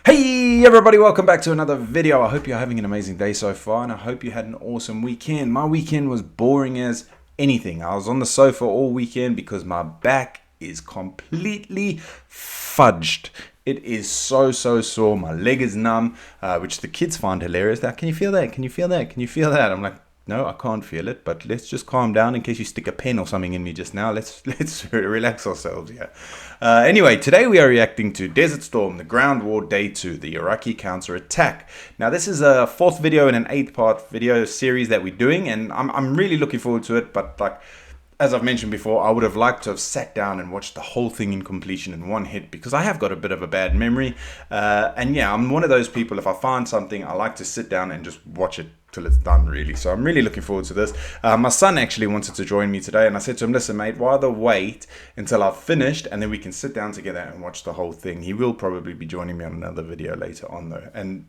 Hey everybody, welcome back to another video. I hope you're having an amazing day so far and I hope you had an awesome weekend. My weekend was boring as anything. I was on the sofa all weekend because my back is completely fudged. It is so sore. My leg is numb, which the kids find hilarious. Can you feel that? Can you feel that? Can you feel that? I'm like, no, I can't feel it, but let's just calm down in case you stick a pen or something in me just now. Let's relax ourselves here. Anyway, today we are reacting to Desert Storm, the Ground War Day 2, the Iraqi Counterattack. Now, this is a fourth video in an 8-part video series that we're doing, and I'm really looking forward to it, but like, as I've mentioned before, I would have liked to have sat down and watched the whole thing in completion in one hit because I have got a bit of a bad memory. And yeah, I'm one of those people, if I find something, I like to sit down and just watch it till it's done, really. So I'm really looking forward to this. My son actually wanted to join me today, and I said to him, listen, mate, rather wait until I've finished and then we can sit down together and watch the whole thing. He will probably be joining me on another video later on, though. And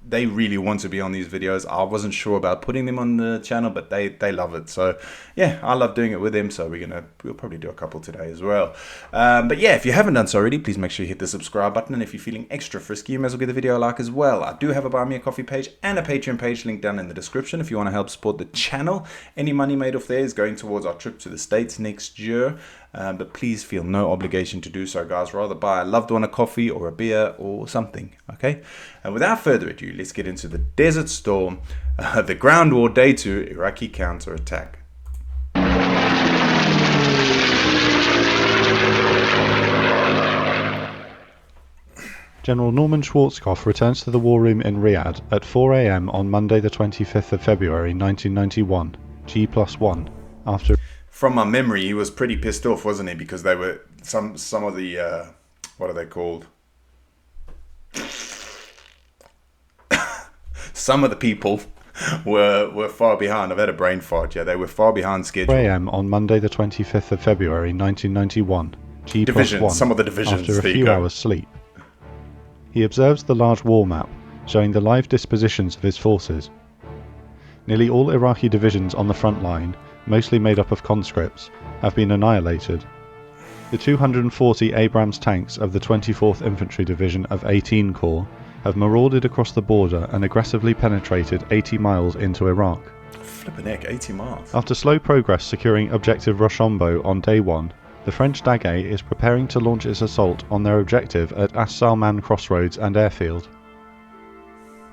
they really want to be on these videos. I wasn't sure about putting them on the channel, but they love it. So yeah, I love doing it with them. So we'll probably do a couple today as well. But yeah, if you haven't done so already, please make sure you hit the subscribe button. And if you're feeling extra frisky, you may as well give the video a like as well. I do have a Buy Me a Coffee page and a Patreon page linked down in the description if you want to help support the channel. Any money made off there is going towards our trip to the States next year. But please feel no obligation to do so, guys. Rather buy a loved one a coffee or a beer or something, okay? And without further ado, let's get into the Desert Storm, the Ground War Day 2 Iraqi Counterattack. General Norman Schwarzkopf returns to the war room in Riyadh at 4 AM on Monday the 25th of February 1991, G+1, after... From my memory, he was pretty pissed off, wasn't he? Because they were some of the what are they called? Some of the people were far behind. I've had a brain fart. Yeah, they were far behind schedule. 4 AM on Monday the 25th of February 1991, G+1, some of the divisions after a few hours sleep. He observes the large war map, showing the live dispositions of his forces. Nearly all Iraqi divisions on the front line, mostly made up of conscripts, have been annihilated. The 240 Abrams tanks of the 24th Infantry Division of 18 Corps have marauded across the border and aggressively penetrated 80 miles into Iraq. Flippin' heck, 80 miles. After slow progress securing objective Rochambeau on day 1, the French Daguet is preparing to launch its assault on their objective at As Salman Crossroads and Airfield.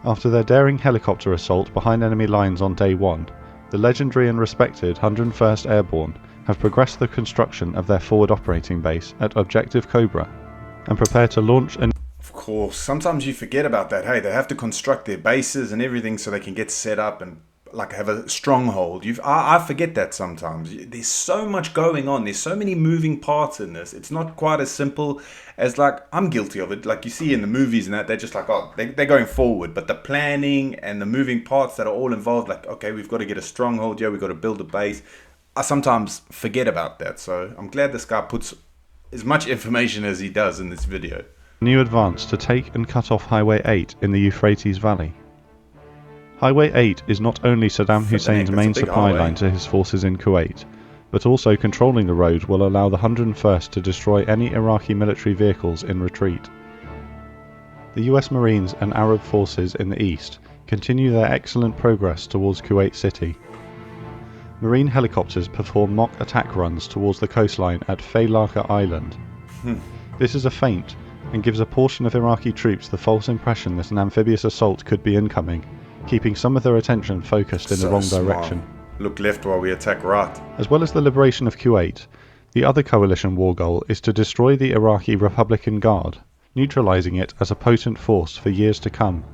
After their daring helicopter assault behind enemy lines on day 1, the legendary and respected 101st Airborne have progressed the construction of their forward operating base at Objective Cobra and prepare to launch an... Of course, sometimes you forget about that. Hey, they have to construct their bases and everything so they can get set up and like have a stronghold. I forget that sometimes. There's so much going on. There's so many moving parts in this. It's not quite as simple as, like, I'm guilty of it. Like you see in the movies and that, they're just like, oh, they're going forward. But the planning and the moving parts that are all involved, like, okay, we've got to get a stronghold. Yeah, we've got to build a base. I sometimes forget about that. So I'm glad this guy puts as much information as he does in this video. New advance to take and cut off Highway 8 in the Euphrates Valley. Highway 8 is not only Saddam Hussein's main supply line to his forces in Kuwait, but also controlling the road will allow the 101st to destroy any Iraqi military vehicles in retreat. The US Marines and Arab forces in the east continue their excellent progress towards Kuwait City. Marine helicopters perform mock attack runs towards the coastline at Faylaka Island. This is a feint and gives a portion of Iraqi troops the false impression that an amphibious assault could be incoming, keeping some of their attention focused in the wrong direction. Look left while we attack right. As well as the liberation of Kuwait, the other coalition war goal is to destroy the Iraqi Republican Guard, neutralizing it as a potent force for years to come.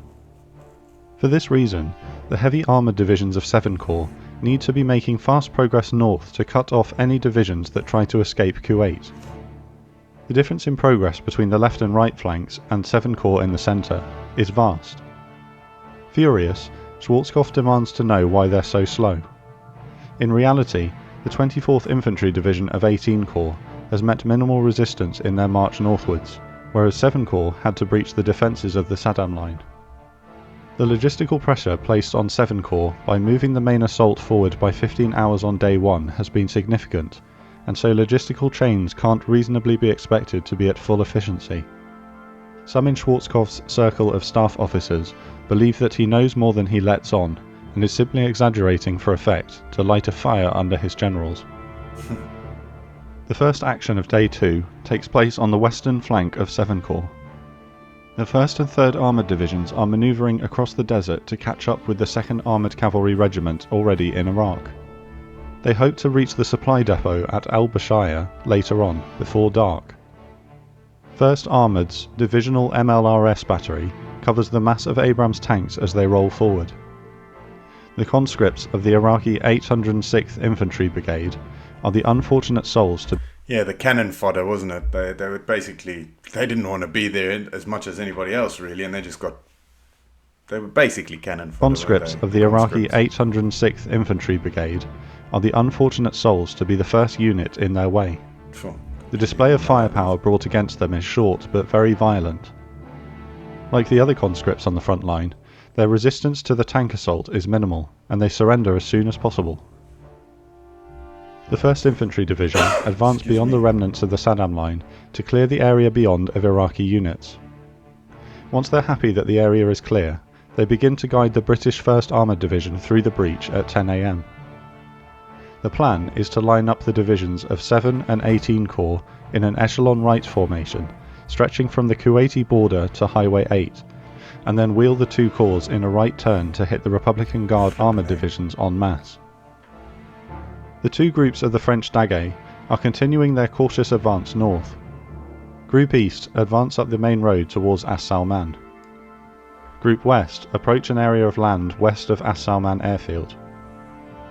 For this reason, the heavy armoured divisions of 7 Corps need to be making fast progress north to cut off any divisions that try to escape Kuwait. The difference in progress between the left and right flanks and 7 Corps in the centre is vast. Furious, Schwarzkopf demands to know why they're so slow. In reality, the 24th Infantry Division of 18 Corps has met minimal resistance in their march northwards, whereas 7 Corps had to breach the defences of the Saddam line. The logistical pressure placed on 7 Corps by moving the main assault forward by 15 hours on day 1 has been significant, and so logistical chains can't reasonably be expected to be at full efficiency. Some in Schwarzkopf's circle of staff officers believe that he knows more than he lets on, and is simply exaggerating for effect to light a fire under his generals. The first action of Day 2 takes place on the western flank of 7 Corps. The 1st and 3rd Armoured Divisions are manoeuvring across the desert to catch up with the 2nd Armoured Cavalry Regiment already in Iraq. They hope to reach the supply depot at al-Bashaya later on, before dark. 1st Armoured's Divisional MLRS battery covers the mass of Abrams tanks as they roll forward. The conscripts of the Iraqi 806th Infantry Brigade are the unfortunate souls to... Yeah, the cannon fodder, wasn't it? They were basically... They didn't want to be there as much as anybody else, really, and they just got... They were basically cannon fodder. Conscripts of the Iraqi 806th Infantry Brigade are the unfortunate souls to be the first unit in their way. Sure. The display of firepower brought against them is short but very violent. Like the other conscripts on the front line, their resistance to the tank assault is minimal, and they surrender as soon as possible. The 1st Infantry Division advanced beyond the remnants of the Saddam line to clear the area beyond of Iraqi units. Once they're happy that the area is clear, they begin to guide the British 1st Armoured Division through the breach at 10 AM. The plan is to line up the divisions of 7 and 18 Corps in an echelon right formation, stretching from the Kuwaiti border to Highway 8, and then wheel the 2 corps in a right turn to hit the Republican Guard armoured divisions en masse. The 2 groups of the French Daguet are continuing their cautious advance north. Group East advance up the main road towards As Salman. Group West approach an area of land west of As Salman airfield.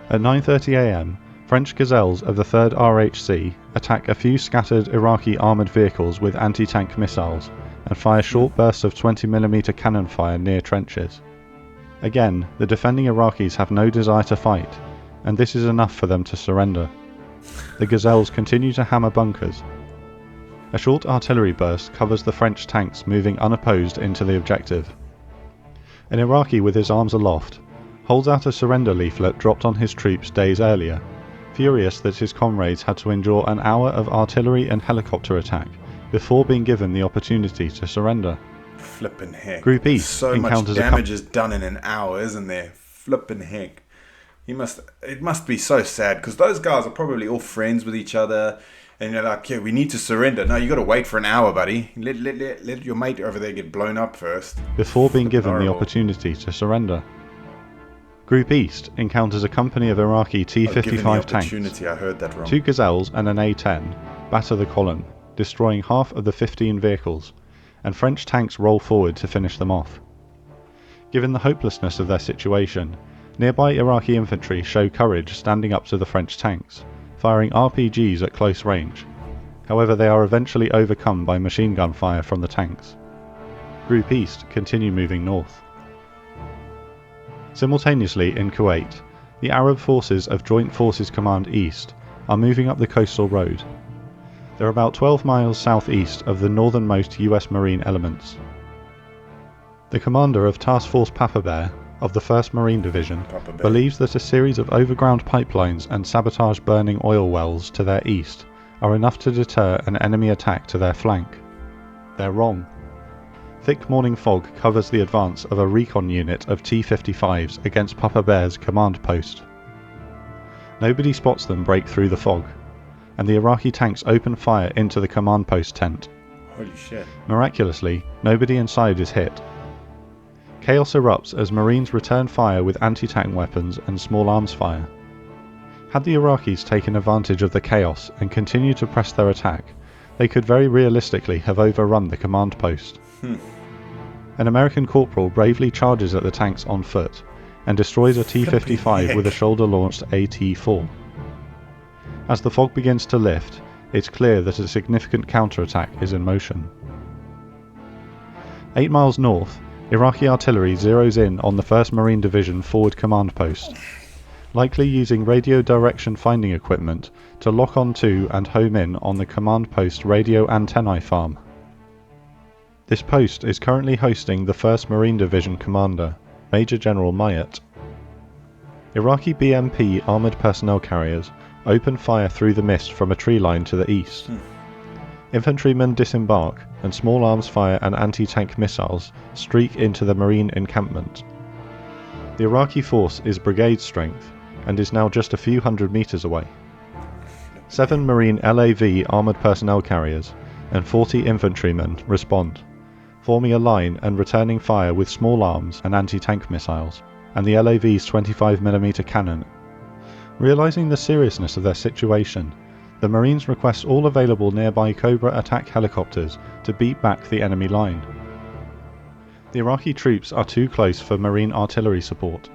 At 9:30 AM, French Gazelles of the 3rd RHC attack a few scattered Iraqi armoured vehicles with anti-tank missiles and fire short bursts of 20mm cannon fire near trenches. Again, the defending Iraqis have no desire to fight, and this is enough for them to surrender. The Gazelles continue to hammer bunkers. A short artillery burst covers the French tanks moving unopposed into the objective. An Iraqi with his arms aloft holds out a surrender leaflet dropped on his troops days earlier, furious that his comrades had to endure an hour of artillery and helicopter attack before being given the opportunity to surrender. Flippin' heck. Group East so encounters much damage is done in an hour, isn't there? Flippin' heck. It must be so sad, because those guys are probably all friends with each other, and you're like, yeah, we need to surrender. No, you got to wait for an hour, buddy. Let your mate over there get blown up first. Before being given the opportunity to surrender. Group East encounters a company of Iraqi T-55 tanks. I heard that wrong. 2 Gazelles and an A-10 batter the column, destroying half of the 15 vehicles, and French tanks roll forward to finish them off. Given the hopelessness of their situation, nearby Iraqi infantry show courage standing up to the French tanks, firing RPGs at close range. However, they are eventually overcome by machine gun fire from the tanks. Group East continue moving north. Simultaneously in Kuwait, the Arab forces of Joint Forces Command East are moving up the coastal road. They're about 12 miles southeast of the northernmost US Marine elements. The commander of Task Force Papa Bear of the 1st Marine Division believes that a series of overground pipelines and sabotage burning oil wells to their east are enough to deter an enemy attack to their flank. They're wrong. Thick morning fog covers the advance of a recon unit of T-55s against Papa Bear's command post. Nobody spots them break through the fog, and the Iraqi tanks open fire into the command post tent. Holy shit. Miraculously, nobody inside is hit. Chaos erupts as Marines return fire with anti-tank weapons and small arms fire. Had the Iraqis taken advantage of the chaos and continued to press their attack, they could very realistically have overrun the command post. An American corporal bravely charges at the tanks on foot and destroys a T-55 with a shoulder-launched AT-4. As the fog begins to lift, it's clear that a significant counterattack is in motion. 8 miles north, Iraqi artillery zeroes in on the 1st Marine Division forward command post, likely using radio direction finding equipment to lock onto and home in on the command post radio antennae farm. This post is currently hosting the 1st Marine Division commander, Major General Mayat. Iraqi BMP armoured personnel carriers open fire through the mist from a tree line to the east. Infantrymen disembark, and small arms fire and anti-tank missiles streak into the Marine encampment. The Iraqi force is brigade strength, and is now just a few hundred meters away. 7 Marine LAV armoured personnel carriers and 40 infantrymen respond, forming a line and returning fire with small arms and anti-tank missiles, and the LAV's 25mm cannon. Realising the seriousness of their situation, the Marines request all available nearby Cobra attack helicopters to beat back the enemy line. The Iraqi troops are too close for Marine artillery support.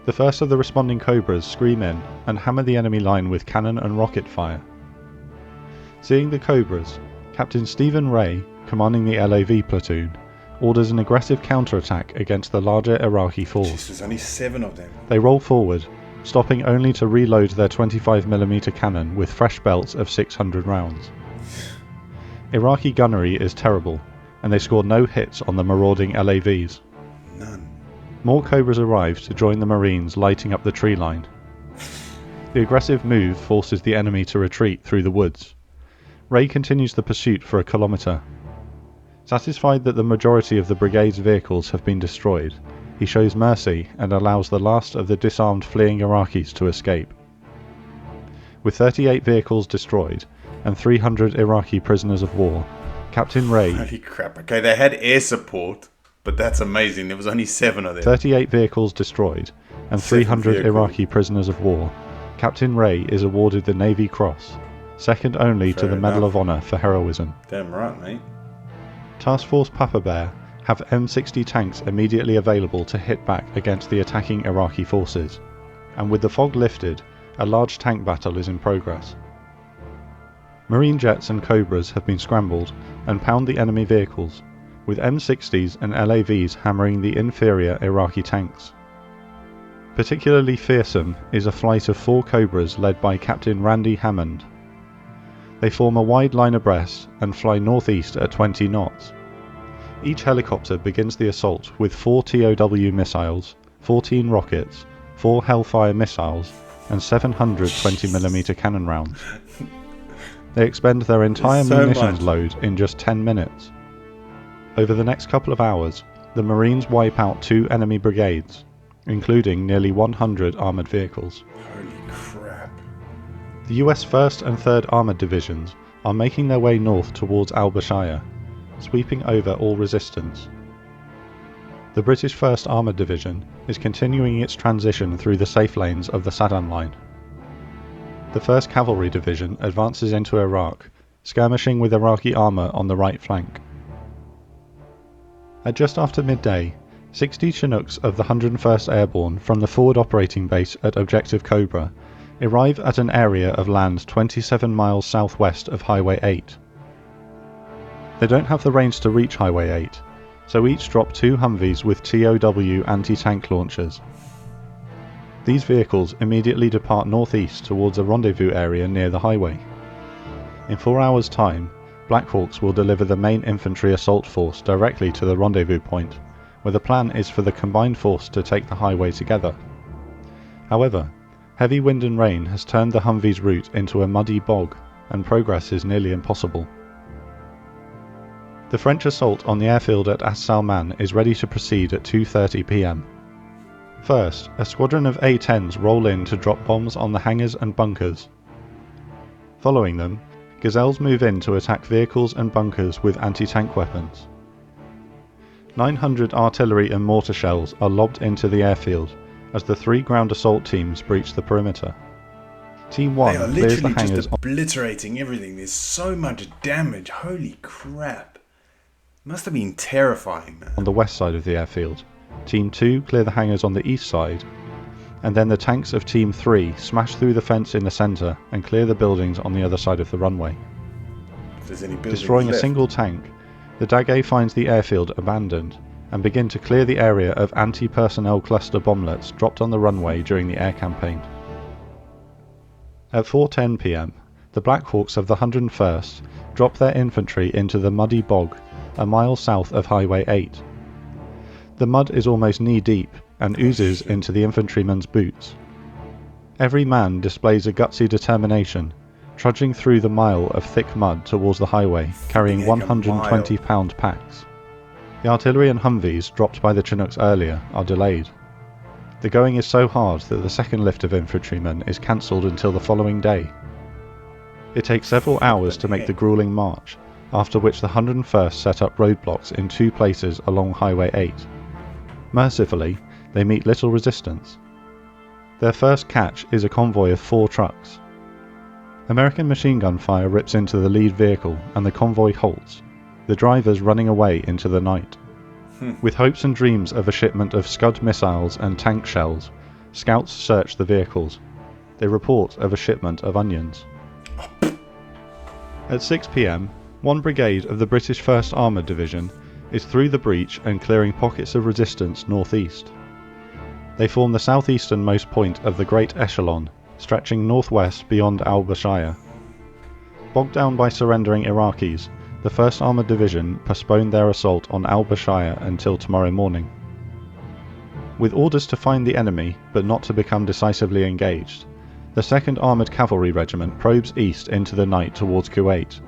The first of the responding Cobras scream in and hammer the enemy line with cannon and rocket fire. Seeing the Cobras, Captain Stephen Ray, commanding the LAV platoon, orders an aggressive counterattack against the larger Iraqi force. There's only 7 of them. They roll forward, stopping only to reload their 25mm cannon with fresh belts of 600 rounds. Iraqi gunnery is terrible, and they score no hits on the marauding LAVs. None. More Cobras arrive to join the Marines lighting up the tree line. The aggressive move forces the enemy to retreat through the woods. Ray continues the pursuit for a kilometre. Satisfied that the majority of the brigade's vehicles have been destroyed, he shows mercy and allows the last of the disarmed fleeing Iraqis to escape. With 38 vehicles destroyed and 300 Iraqi prisoners of war, Captain Ray... Holy crap. Okay, they had air support, but that's amazing. There was only 7 of them. 38 vehicles destroyed and 300 Iraqi prisoners of war, Captain Ray is awarded the Navy Cross, second only to the Medal of Honor for heroism. Damn right, mate. Task Force Papa Bear have M60 tanks immediately available to hit back against the attacking Iraqi forces, and with the fog lifted, a large tank battle is in progress. Marine jets and Cobras have been scrambled and pound the enemy vehicles, with M60s and LAVs hammering the inferior Iraqi tanks. Particularly fearsome is a flight of 4 Cobras led by Captain Randy Hammond. They form a wide line abreast and fly northeast at 20 knots. Each helicopter begins the assault with 4 TOW missiles, 14 rockets, 4 Hellfire missiles, and 700 20mm cannon rounds. They expend their entire munitions load in just 10 minutes. Over the next couple of hours, the Marines wipe out 2 enemy brigades, including nearly 100 armoured vehicles. Holy crap. The US 1st and 3rd Armoured Divisions are making their way north towards Al-Bashaya, sweeping over all resistance. The British 1st Armoured Division is continuing its transition through the safe lanes of the Saddam Line. The 1st Cavalry Division advances into Iraq, skirmishing with Iraqi armour on the right flank. At just after midday, 60 Chinooks of the 101st Airborne from the forward operating base at Objective Cobra arrive at an area of land 27 miles southwest of Highway 8. They don't have the range to reach Highway 8, so each drop 2 Humvees with TOW anti-tank launchers. These vehicles immediately depart northeast towards a rendezvous area near the highway. In 4 hours' time, Black Hawks will deliver the main infantry assault force directly to the rendezvous point, where the plan is for the combined force to take the highway together. However, heavy wind and rain has turned the Humvee's route into a muddy bog, and progress is nearly impossible. The French assault on the airfield at As Salman is ready to proceed at 2:30 p.m. First, a squadron of A-10s roll in to drop bombs on the hangars and bunkers. Following them, Gazelles move in to attack vehicles and bunkers with anti-tank weapons. 900 artillery and mortar shells are lobbed into the airfield as the 3 ground assault teams breach the perimeter. Team 1 clears the hangars. They are literally just obliterating everything. There's so much damage. Holy crap. Must have been terrifying, man. On the west side of the airfield. Team 2 clear the hangars on the east side, and then the tanks of Team 3 smash through the fence in the centre and clear the buildings on the other side of the runway. If there's any buildings Destroying left. a single tank, the Dagay finds the airfield abandoned and begin to clear the area of anti-personnel cluster bomblets dropped on the runway during the air campaign. At 4:10 p.m, the Black Hawks of the 101st drop their infantry into the muddy bog a mile south of Highway 8. The mud is almost knee-deep and oozes into the infantryman's boots. Every man displays a gutsy determination, trudging through the mile of thick mud towards the highway, carrying 120-pound packs. The artillery and Humvees dropped by the Chinooks earlier are delayed. The going is so hard that the second lift of infantrymen is cancelled until the following day. It takes several hours to make the gruelling march, after which the 101st set up roadblocks in 2 places along Highway 8. Mercifully, they meet little resistance. Their first catch is a convoy of 4 trucks. American machine gun fire rips into the lead vehicle and the convoy halts, the drivers running away into the night. With hopes and dreams of a shipment of Scud missiles and tank shells, scouts search the vehicles. They report of a shipment of onions. At 6 p.m, one brigade of the British 1st Armoured Division is through the breach and clearing pockets of resistance northeast. They form the southeasternmost point of the Great Echelon, stretching northwest beyond al-Bashir. Bogged down by surrendering Iraqis, the 1st Armoured Division postponed their assault on al-Bashir until tomorrow morning. With orders to find the enemy, but not to become decisively engaged, the 2nd Armoured Cavalry Regiment probes east into the night towards Kuwait.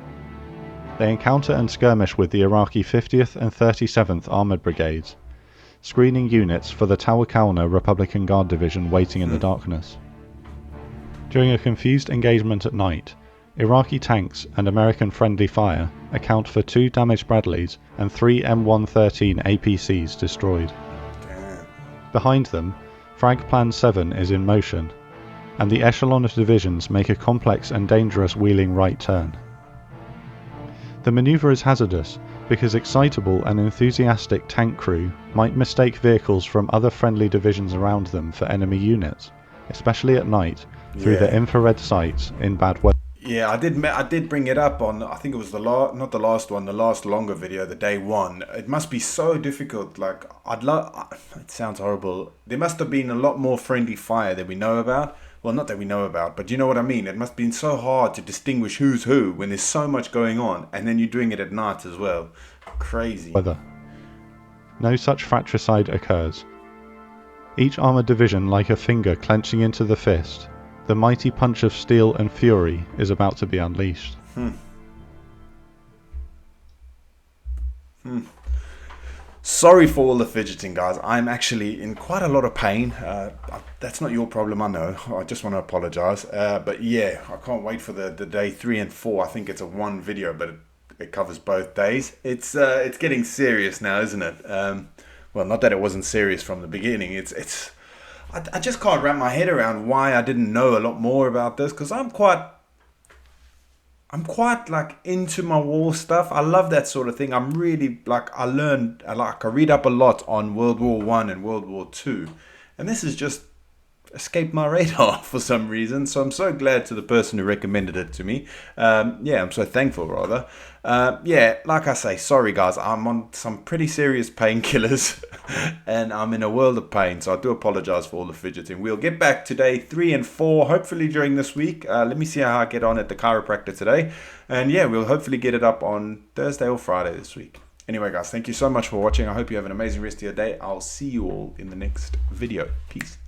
They encounter and skirmish with the Iraqi 50th and 37th Armoured Brigades, screening units for the Tawakalna Republican Guard Division waiting in the darkness. During a confused engagement at night, Iraqi tanks and American friendly fire account for 2 damaged Bradleys and 3 M113 APCs destroyed. Behind them, Frag Plan 7 is in motion, and the echelon of divisions make a complex and dangerous wheeling right turn. The manoeuvre is hazardous because excitable and enthusiastic tank crew might mistake vehicles from other friendly divisions around them for enemy units, especially at night through their infrared sights in bad weather. Yeah, I did bring it up on, I think it was the not the last one, the last longer video, the day 1. It must be so difficult. Like, it sounds horrible. There must have been a lot more friendly fire that we know about. Well, not that we know about, but you know what I mean. It must have been so hard to distinguish who's who when there's so much going on, and then you're doing it at night as well. Crazy. No such fratricide occurs. Each armoured division like a finger clenching into the fist, the mighty punch of steel and fury is about to be unleashed. Sorry for all the fidgeting, guys. I'm actually in quite a lot of pain. That's not your problem, I know. I just want to apologize. But yeah, I can't wait for the day 3 and 4. I think it's a 1 video, but it covers both days. It's getting serious now, isn't it? Well, not that it wasn't serious from the beginning. I just can't wrap my head around why I didn't know a lot more about this, because I'm quite like into my war stuff. I love that sort of thing. I'm really like, I read up a lot on World War I and World War II, and this has just escaped my radar for some reason. So I'm so glad to the person who recommended it to me. Yeah, I'm so thankful rather. Yeah, like I say, sorry guys, I'm on some pretty serious painkillers and I'm in a world of pain, so I do apologize for all the fidgeting. We'll get back to day 3 and 4 hopefully during this week. Let me see how I get on at the chiropractor today, and yeah, we'll hopefully get it up on Thursday or Friday this week. Anyway guys, thank you so much for watching. I hope you have an amazing rest of your day. I'll see you all in the next video. Peace.